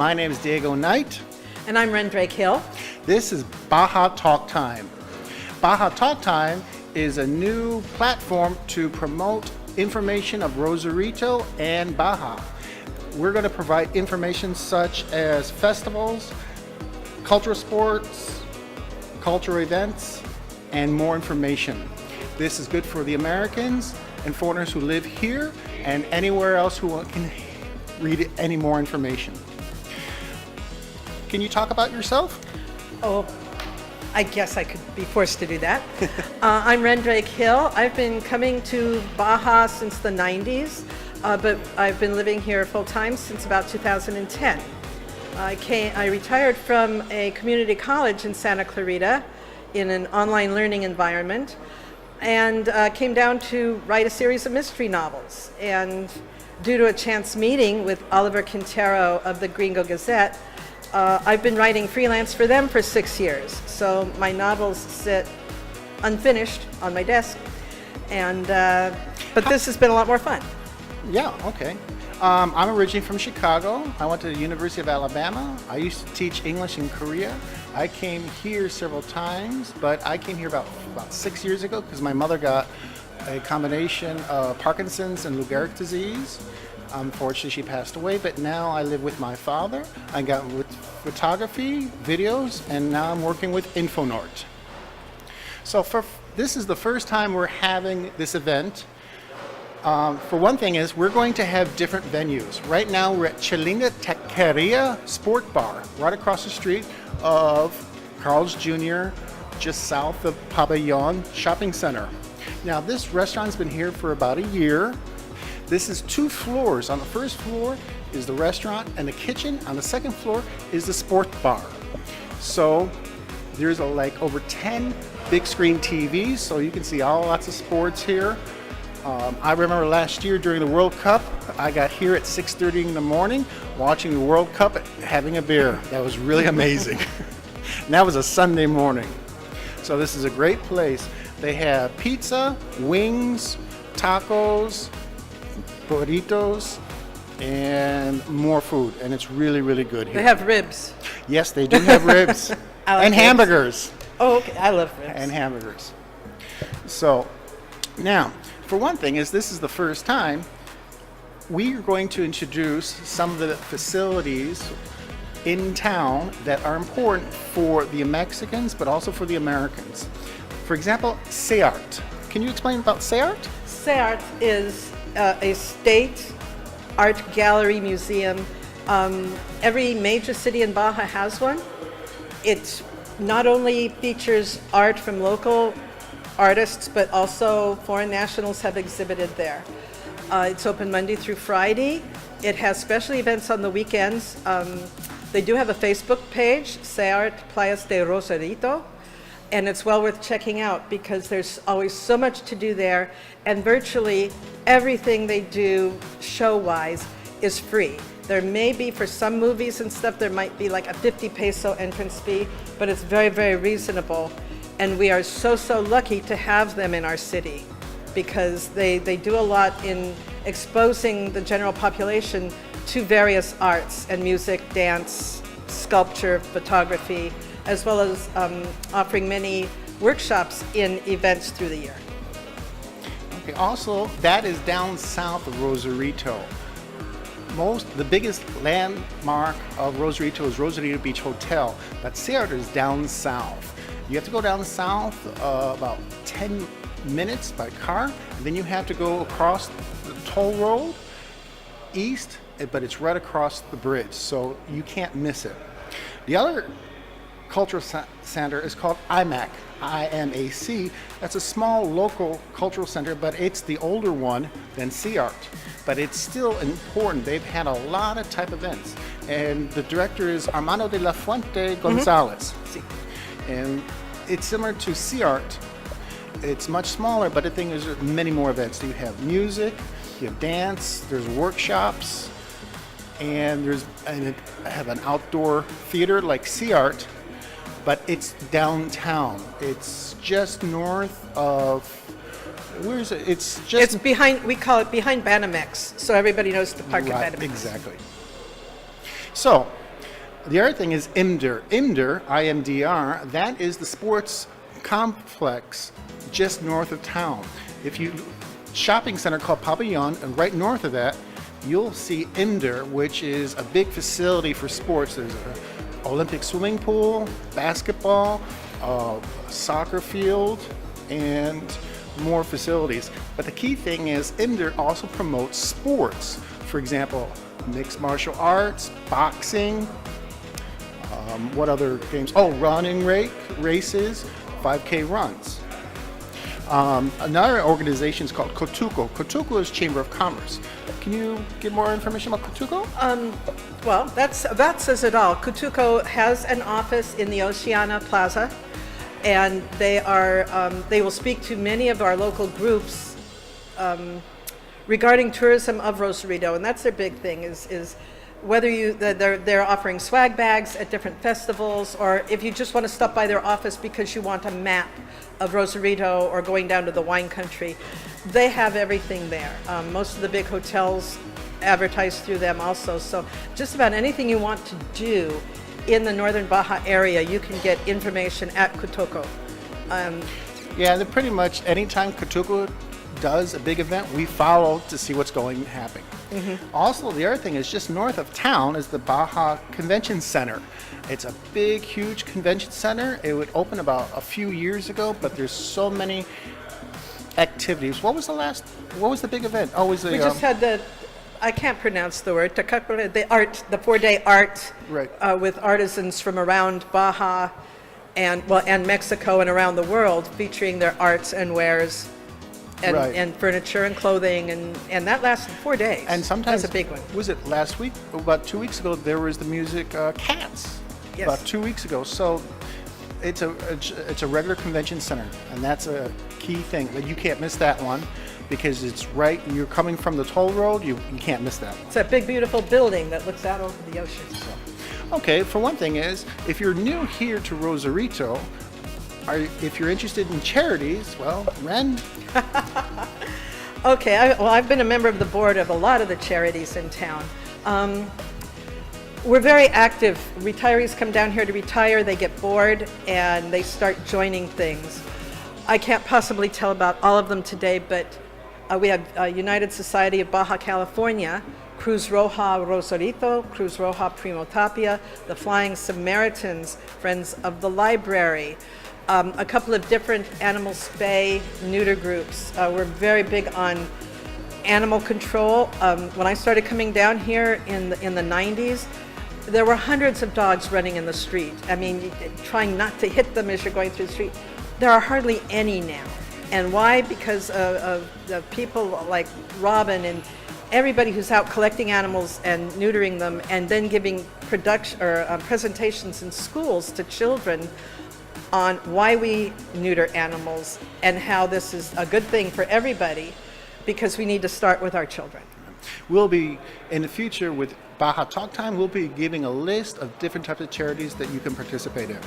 My name is Diego Knight. And I'm Ren Drake Hill. This is Baja Talk Time. Baja Talk Time is a new platform to promote information of Rosarito and Baja. We're going to provide information such as festivals, cultural sports, cultural events, and more information. This is good for the Americans and foreigners who live here and anywhere else who can read any more information. Can you talk about yourself? Oh, I guess I could be forced to do that. I'm Ren Drake Hill. I've been coming to Baja since the 90s, but I've been living here full-time since about 2010. I retired from a community college in Santa Clarita in an online learning environment and came down to write a series of mystery novels. And due to a chance meeting with Oliver Quintero of the Gringo Gazette, I've been writing freelance for them for 6 years. So my novels sit unfinished on my desk, and but this has been a lot more fun. Yeah, okay. I'm originally from Chicago. I went to the University of Alabama. I used to teach English in Korea. I came here several times, but I came here about 6 years ago because my mother got a combination of Parkinson's and Lou Gehrig's disease. Unfortunately, she passed away, but now I live with my father. I got with photography, videos, and now I'm working with Infonort. So this is the first time we're having this event. For one thing is we're going to have different venues. Right now we're at Chelinga Taqueria Sport Bar, right across the street of Carl's Jr., just south of Pabellon Shopping Center. Now this restaurant's been here for about a year. This is 2 floors. On the first floor is the restaurant and the kitchen. On the second floor is the sport bar. So there's like over 10 big screen TVs, so you can see lots of sports here. I remember last year during the World Cup, I got here at 6:30 in the morning watching the World Cup, having a beer. That was really amazing. And that was a Sunday morning. So this is a great place. They have pizza, wings, tacos, burritos, and more food, and it's really, really good here. They have ribs. Yes, they do have ribs. And hamburgers. Oh, okay. I love ribs. And hamburgers. So, now, for one thing is this is the first time we are going to introduce some of the facilities in town that are important for the Mexicans, but also for the Americans. For example, CEART. Can you explain about CEART? CEART is a state art gallery museum. Every major city in Baja has one. It not only features art from local artists, but also foreign nationals have exhibited there. It's open Monday through Friday. It has special events on the weekends. They do have a Facebook page, CEART Playas de Rosarito, and it's well worth checking out because there's always so much to do there, and virtually everything they do show-wise is free. There may be, for some movies and stuff, there might be like a 50 peso entrance fee, but it's very, very reasonable. And we are so, so lucky to have them in our city because they do a lot in exposing the general population to various arts and music, dance, sculpture, photography, as well as offering many workshops in events through the year. Okay, also, that is down south of Rosarito. The biggest landmark of Rosarito is Rosarito Beach Hotel, but CEART is down south. You have to go down south about 10 minutes by car, and then you have to go across the toll road east, but it's right across the bridge, so you can't miss it. The other cultural center is called IMAC, IMAC. That's a small local cultural center, but it's the older one than CEART. But it's still important. They've had a lot of type events, and the director is Armando de la Fuente Gonzalez. And it's similar to CEART. It's much smaller, but the thing is there's many more events. You have music, you have dance, there's workshops, and I have an outdoor theater like CEART, but it's downtown. It's just north of, where is it? It's behind, we call it behind Banamex, so everybody knows the park at Banamex. Exactly. So, The other thing is IMDR. IMDR, IMDR, that is the sports complex just north of town. If you shopping center called Pavillon, and right north of that, you'll see IMDR, which is a big facility for sports. There's an Olympic swimming pool, basketball, a soccer field, and more facilities. But the key thing is IMDR also promotes sports. For example, mixed martial arts, boxing, what other games? Oh, running races, 5K runs. Another organization is called Cotuco. Cotuco is Chamber of Commerce. Can you give more information about Cotuco? Well, that says it all. Cotuco has an office in the Oceana Plaza, and they will speak to many of our local groups regarding tourism of Rosarito, and that's their big thing. Is whether they're offering swag bags at different festivals, or if you just want to stop by their office because you want a map of Rosarito or going down to the wine country, they have everything there. Most of the big hotels advertise through them also. So just about anything you want to do in the northern Baja area, you can get information at Cotuco. Yeah, they're pretty much anytime Cotuco does a big event, we follow to see what's happening. Mm-hmm. Also, the other thing is just north of town is the Baja Convention Center. It's a big, huge convention center. It would open about a few years ago, but there's so many activities. What was the big event? We just had I can't pronounce the word, the 4-day art, right. With artisans from around Baja and Mexico and around the world, featuring their arts and wares. And furniture and clothing, and that lasted 4 days. And sometimes that's a big one. Was it last week? About 2 weeks ago, there was the music Cats. Yes. About 2 weeks ago. So it's a regular convention center, and that's a key thing. You can't miss that one because it's right. You're coming from the toll road. You can't miss that one. It's that big, beautiful building that looks out over the ocean. Okay. For one thing is, if you're new here to Rosarito, if you're interested in charities, well, Ren. Okay, I've been a member of the board of a lot of the charities in town. We're very active. Retirees come down here to retire, they get bored, and they start joining things. I can't possibly tell about all of them today, but we have United Society of Baja California, Cruz Roja Rosarito, Cruz Roja Primo Tapia, the Flying Samaritans, Friends of the Library, a couple of different animal spay neuter groups. We're very big on animal control. When I started coming down here in the 90s, there were hundreds of dogs running in the street. I mean, trying not to hit them as you're going through the street. There are hardly any now. And why? Because of people like Robin and everybody who's out collecting animals and neutering them, and then giving presentations in schools to children on why we neuter animals and how this is a good thing for everybody, because we need to start with our children. We'll be, in the future with Baja Talk Time, we'll be giving a list of different types of charities that you can participate in.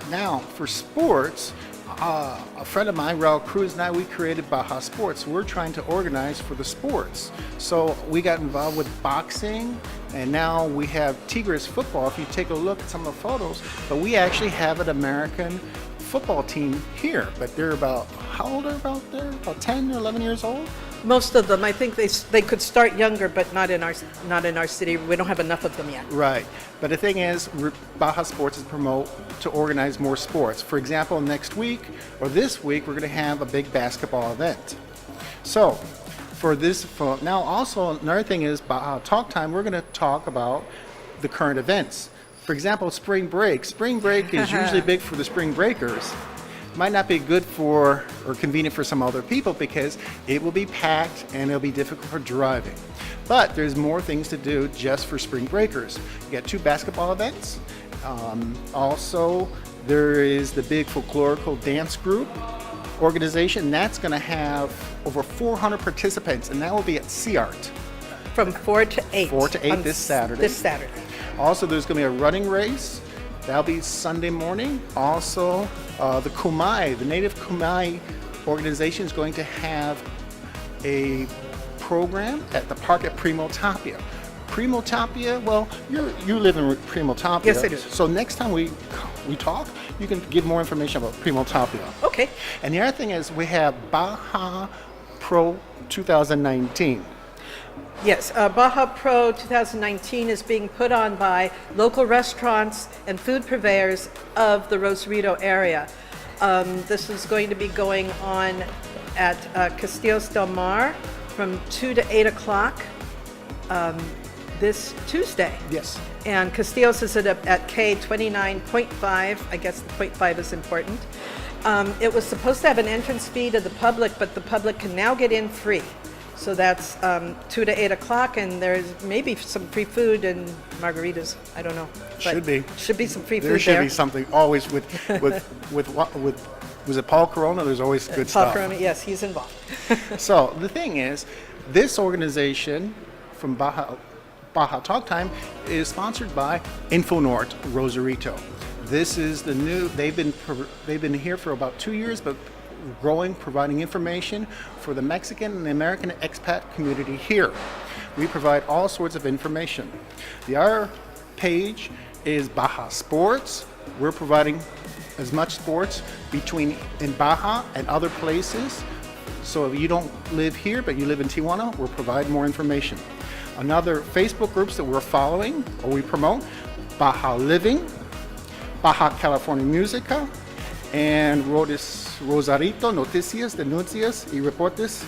Now, for sports, a friend of mine, Raul Cruz, and I, we created Baja Sports. We're trying to organize for the sports. So we got involved with boxing, and now we have Tigres football. If you take a look at some of the photos, but we actually have an American football team here. But they're about, how old are they? About 10 or 11 years old? Most of them, I think they could start younger, but not in our city. We don't have enough of them yet. Right. But the thing is, Baja Sports is to organize more sports. For example, next week or this week, we're going to have a big basketball event. So, now also another thing is Baja Talk Time. We're going to talk about the current events. For example, spring break. Spring break is usually big for the spring breakers. Might not be good for or convenient for some other people because it will be packed and it'll be difficult for driving. But there's more things to do just for spring breakers. You got 2 basketball events. Also, there is the big folklorical dance group organization. That's going to have over 400 participants, and that will be at Sea Art. From 4 to 8. 4 to 8 this Saturday. Also, there's going to be a running race. That'll be Sunday morning. Also, the Kumai, the Native Kumai organization, is going to have a program at the park at Primo Tapia. Primo Tapia, well, you live in Primo Tapia. Yes, I do. So next time we talk, you can give more information about Primo Tapia. Okay. And the other thing is we have Baja Pro 2019. Yes, Baja Pro 2019 is being put on by local restaurants and food purveyors of the Rosarito area. This is going to be going on at Castillos del Mar from 2 to 8 o'clock this Tuesday. Yes. And Castillos is at K 29.5. I guess the 0.5 is important. It was supposed to have an entrance fee to the public, but the public can now get in free. So that's 2 to 8 o'clock, and there's maybe some free food and margaritas. I don't know. But Should be. Should be some free food There should there. be something always with was it Paul Corona? There's always good Paul stuff. Corona, yes, he's involved. So the thing is, this organization from Baja Talk Time is sponsored by Infonort Rosarito. This is the new. They've been here for about 2 years, but growing, providing information for the Mexican and the American expat community here. We provide all sorts of information. The other page is Baja Sports. We're providing as much sports in Baja and other places. So if you don't live here, but you live in Tijuana, we'll provide more information. Another Facebook groups that we're following or we promote, Baja Living, Baja California Música, and Rosarito Noticias, Denuncias y Reportes,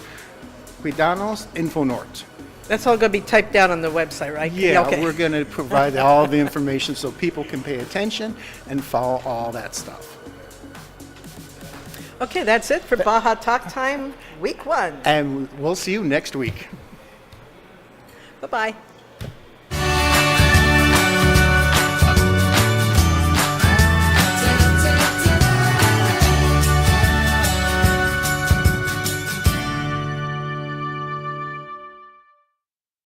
Cuidanos, Infonort. That's all going to be typed down on the website, right? Yeah, Okay. we're going to provide all the information so people can pay attention and follow all that stuff. Okay, that's it for Baja Talk Time Week 1. And we'll see you next week. Bye-bye.